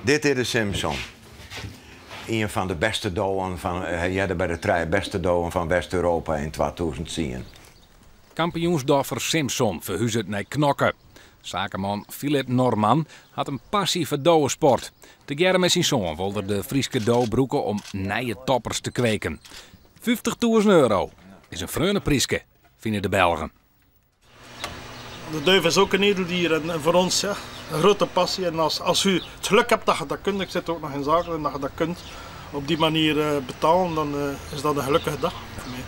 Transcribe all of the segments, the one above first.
Dit is de Simpson. Een van de beste doden van, bij de 3 beste doden van West-Europa in 2010. Kampioensdorfer Simpson verhuist naar Knokke. Zakenman Philip Norman had een passie voor douwensport. Tegeer met zijn zoon wilde de Frieske douwbroeken om nieuwe toppers te kweken. €50.000 is een freune prieske, vinden de Belgen. De duif is ook een edeldier en voor ons ja, een grote passie. En als u het geluk hebt dat je dat kunt, ik zit ook nog in zaken en dat je dat kunt op die manier betalen, dan is dat een gelukkige dag voor mij.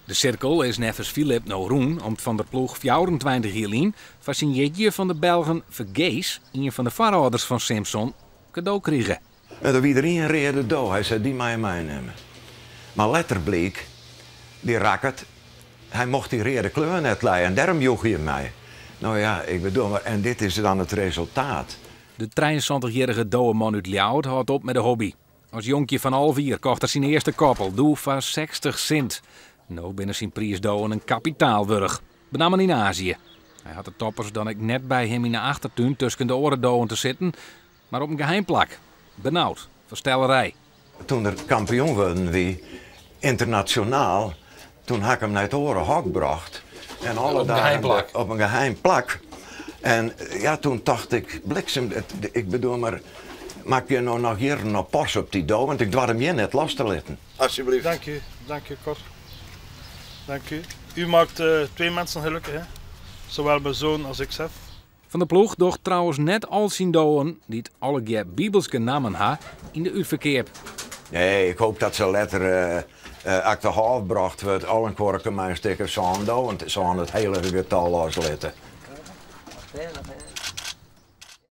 De cirkel is nevens Philip nou roen om van de ploeg 24 jaar in fascineert van de Belgen vergees een van de voorouders van Simpson cadeau kregen. En er wie een reden dood. Hij zei, die mag je meenemen. Maar later bleek, die rakkert, hij mocht die reden kleur net leiden en daarom joeg hij mij. Nou ja, ik bedoel, en dit is dan het resultaat. De 23-jarige douweman uit Ljout houdt op met de hobby. Als jonkje van al 4 kocht hij zijn eerste koppel, doe van 60 cent. Nou binnen zijn prijsdouwen een kapitaalwurg, met name in Azië. Hij had de toppers dan ik net bij hem in de achtertuin tussen de orendouwen te zitten, maar op een geheimplak. Benauwd, verstellerij. Toen er kampioen werden wie internationaal, toen had ik hem naar het orenhok gebracht. En alle dagen op een geheimplak. En ja, toen dacht ik, bliksem, ik bedoel maar, maak je nou nog hier een pas op die douw, want ik dwar hem je net los te laten. Alsjeblieft. Dank u, Cor. Dank u. U maakt 2 mensen gelukkig, hè? Zowel mijn zoon als ik zelf. Van de ploeg docht trouwens net al zijn douwen, die het alle keer bibelske namen ha, in de uitverkeer. Nee, ik hoop dat ze letter achterhalf bracht wordt, al een kwarken mijn sticker zo'n douw, want zo'n het hele getal loslaten.